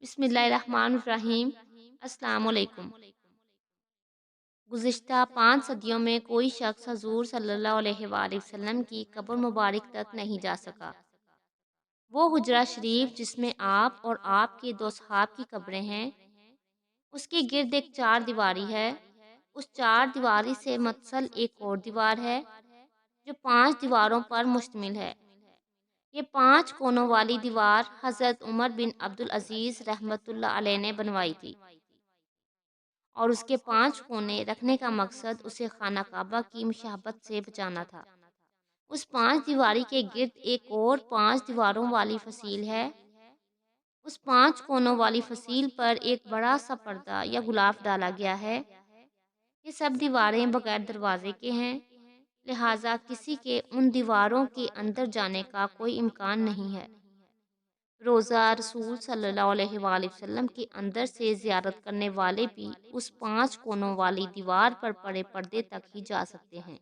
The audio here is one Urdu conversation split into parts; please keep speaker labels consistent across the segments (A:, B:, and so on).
A: بسم اللہ الرحمن الرحیم۔ السلام علیکم۔ گزشتہ 5 صدیوں میں کوئی شخص حضور صلی اللہ علیہ وآلہ وسلم کی قبر مبارک تک نہیں جا سکا۔ وہ حجرہ شریف جس میں آپ اور آپ کے 2 صحاب کی قبریں ہیں، اس کے گرد ایک 4 دیواری ہے۔ اس 4 دیواری سے متصل ایک اور دیوار ہے جو 5 دیواروں پر مشتمل ہے۔ یہ 5 کونوں والی دیوار حضرت عمر بن عبدالعزیز رحمۃ اللہ علیہ نے بنوائی تھی، اور اس کے 5 کونے رکھنے کا مقصد اسے خانہ کعبہ کی مشابہت سے بچانا تھا۔ اس 5 دیواری کے گرد ایک اور 5 دیواروں والی فصیل ہے۔ اس 5 کونوں والی فصیل پر ایک بڑا سا پردہ یا غلاف ڈالا گیا ہے۔ یہ سب دیواریں بغیر دروازے کے ہیں، لہٰذا کسی کے ان دیواروں کے اندر جانے کا کوئی امکان نہیں ہے۔ روضہ رسول صلی اللہ علیہ وآلہ وسلم کے اندر سے زیارت کرنے والے بھی اس 5 کونوں والی دیوار پر پڑے پردے تک ہی جا سکتے ہیں۔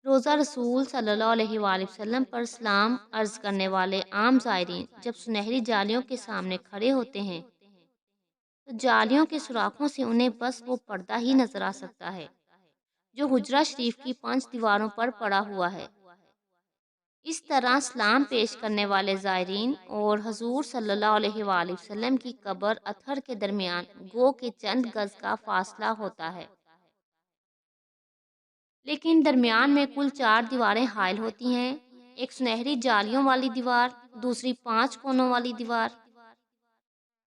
A: روضہ رسول صلی اللہ علیہ وآلہ وسلم پر سلام عرض کرنے والے عام زائرین جب سنہری جالیوں کے سامنے کھڑے ہوتے ہیں تو جالیوں کے سوراخوں سے انہیں بس وہ پردہ ہی نظر آ سکتا ہے جو حجرہ شریف کی 5 دیواروں پر پڑا ہوا ہے۔ اس طرح سلام پیش کرنے والے زائرین اور حضور صلی اللہ علیہ وآلہ وسلم کی قبر اطہر کے درمیان گو کہ چند گز کا فاصلہ ہوتا ہے، لیکن درمیان میں کل 4 دیواریں حائل ہوتی ہیں: ایک سنہری جالیوں والی دیوار، دوسری 5 کونوں والی دیوار،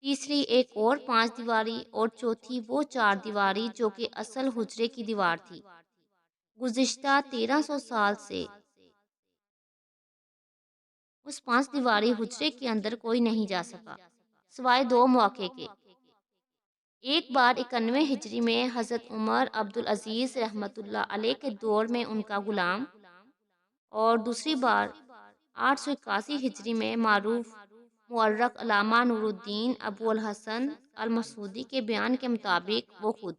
A: تیسری ایک اور 5 دیواری، اور چوتھی وہ 4 دیواری جو کہ اصل حجرے کی دیوار تھی۔ گزشتہ 1300 سال سے اس 5 دیواری حجرے کے اندر کوئی نہیں جا سکا، سوائے 2 مواقع کے۔ ایک بار 91 ہجری میں حضرت عمر عبدالعزیز رحمۃ اللہ علیہ کے دور میں ان کا غلام، اور دوسری بار 881 ہجری میں معروف مورخ علامہ نور الدین ابو الحسن المسعودی کے بیان کے مطابق وہ خود۔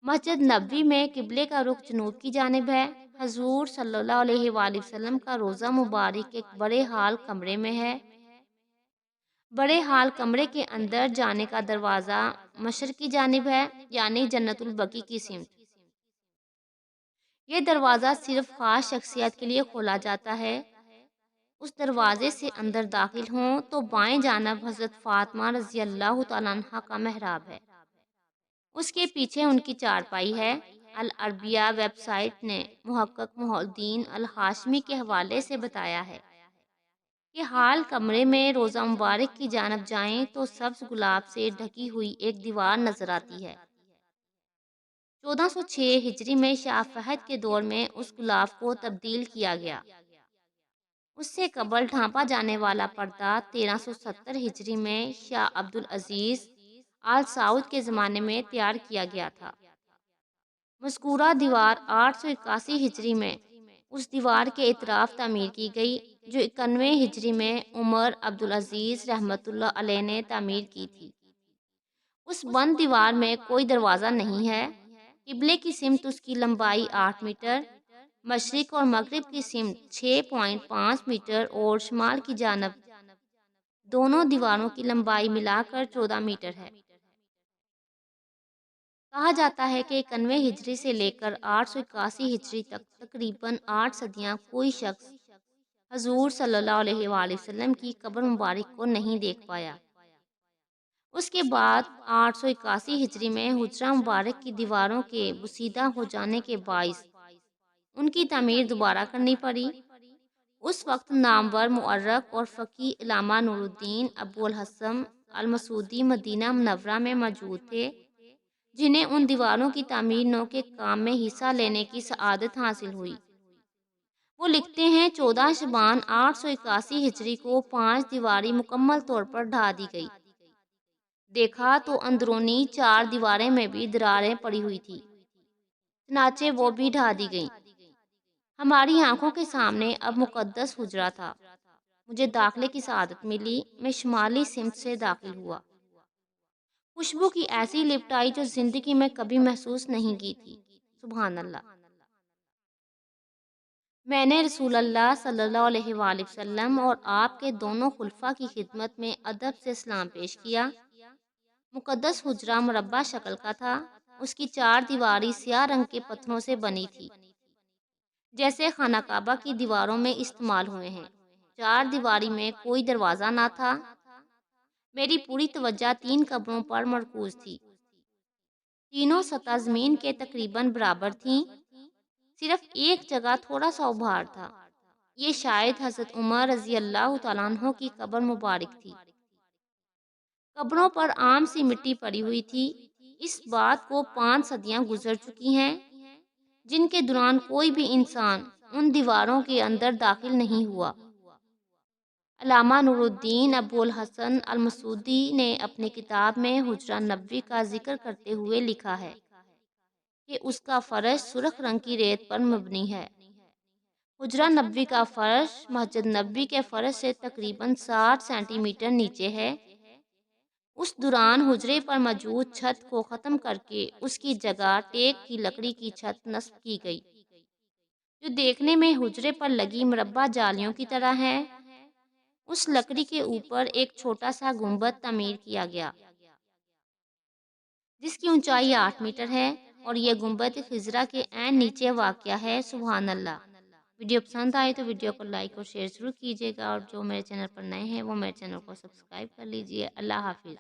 A: مسجد نبوی میں قبلے کا رخ جنوب کی جانب ہے۔ حضور صلی اللہ علیہ وآلہ وسلم کا روضہ مبارک ایک بڑے ہال کمرے میں ہے۔ بڑے ہال کمرے کے اندر جانے کا دروازہ مشرق کی جانب ہے، یعنی جنت البقیع کی سمت۔ یہ دروازہ صرف خاص شخصیت کے لیے کھولا جاتا ہے۔ اس دروازے سے اندر داخل ہوں تو بائیں جانب حضرت فاطمہ رضی اللہ تعالیٰ عنہا کا محراب ہے۔ اس کے پیچھے ان کی چارپائی ہے۔ العربیہ ویب سائٹ نے محقق محی الدین الہاشمی کے حوالے سے بتایا ہے کہ ہال کمرے میں روضہ مبارک کی جانب جائیں تو سبز گلاب سے ڈھکی ہوئی ایک دیوار نظر آتی ہے۔ 1406 ہجری میں شاہ فہد کے دور میں اس غلاف کو تبدیل کیا گیا۔ اس سے قبل ڈھانپا جانے والا پردہ 1370 ہجری میں شاہ عبدالعزیز آل سعود کے زمانے میں تیار کیا گیا تھا۔ مذکورہ دیوار 881 ہجری میں اس دیوار کے اطراف تعمیر کی گئی جو 91 ہجری میں عمر عبدالعزیز رحمۃ اللہ علیہ نے تعمیر کی تھی۔ اس بند دیوار میں کوئی دروازہ نہیں ہے۔ قبلے کی سمت اس کی لمبائی 8 میٹر، مشرق اور مغرب کی سمت 6.5 میٹر اور شمال کی جانب دونوں دیواروں کی لمبائی ملا کر 14 میٹر ہے۔ کہا جاتا ہے کہ 91 ہجری سے لے کر 881 ہجری تک تقریباً 8 صدیاں کوئی شخص حضور صلی اللہ علیہ وآلہ وسلم کی قبر مبارک کو نہیں دیکھ پایا۔ اس کے بعد 881 ہجری میں حجرہ مبارک کی دیواروں کے بسیدہ ہو جانے کے باعث ان کی تعمیر دوبارہ کرنی پڑی۔ اس وقت نامور مورخ اور فقیہ علامہ نور الدین ابو الحسن المسعودی مدینہ منورہ میں موجود تھے، جنہیں ان دیواروں کی تعمیر نو کے کام میں حصہ لینے کی سعادت حاصل ہوئی۔ وہ لکھتے ہیں 14 شعبان 881 ہجری کو 5 دیواری مکمل طور پر ڈھا دی گئی۔ دیکھا تو اندرونی 4 دیواریں میں بھی دراریں پڑی ہوئی تھی، چنانچہ وہ بھی ڈھا دی گئیں۔ ہماری آنکھوں کے سامنے اب مقدس حجرہ تھا۔ مجھے داخلے کی سعادت ملی۔ میں شمالی سمت سے داخل ہوا۔ خوشبو کی ایسی لپٹ آئی جو زندگی میں کبھی محسوس نہیں کی تھی۔ سبحان اللہ۔ میں نے رسول اللہ صلی اللہ علیہ وآلہ وسلم اور آپ کے دونوں خلفاء کی خدمت میں ادب سے سلام پیش کیا۔ مقدس حجرہ مربع شکل کا تھا۔ اس کی چار دیواری سیاہ رنگ کے پتھروں سے بنی تھی، جیسے خانہ کعبہ کی دیواروں میں استعمال ہوئے ہیں۔ چار دیواری میں کوئی دروازہ نہ تھا۔ میری پوری توجہ تین قبروں پر مرکوز تھی۔ تینوں سطح زمین کے تقریباً برابر تھیں، صرف ایک جگہ تھوڑا سا ابھار تھا۔ یہ شاید حضرت عمر رضی اللہ تعالیٰ عنہ کی قبر مبارک تھی۔ قبروں پر عام سی مٹی پڑی ہوئی تھی۔ اس بات کو 5 صدیاں گزر چکی ہیں، جن کے دوران کوئی بھی انسان ان دیواروں کے اندر داخل نہیں ہوا۔ علامہ نور الدین ابو الحسن المسعودی نے اپنی کتاب میں حجرہ نبوی کا ذکر کرتے ہوئے لکھا ہے کہ اس کا فرش سرخ رنگ کی ریت پر مبنی ہے۔ حجرہ نبوی کا فرش مسجد نبوی کے فرش سے تقریباً 60 سینٹی میٹر نیچے ہے۔ اس دوران حجرے پر موجود چھت کو ختم کر کے اس کی جگہ ٹیک کی لکڑی کی چھت نصب کی گئی، جو دیکھنے میں حجرے پر لگی مربع جالیوں کی طرح ہے۔ اس لکڑی کے اوپر ایک چھوٹا سا گنبد تعمیر کیا گیا، جس کی اونچائی 8 میٹر ہے، اور یہ گنبد خضرا کے عین نیچے واقع ہے۔ سبحان اللہ۔ ویڈیو پسند آئے تو ویڈیو کو لائک اور شیئر ضرور کیجیے گا، اور جو میرے چینل پر نئے ہیں وہ میرے چینل کو سبسکرائب کر لیجیے۔ اللہ حافظ۔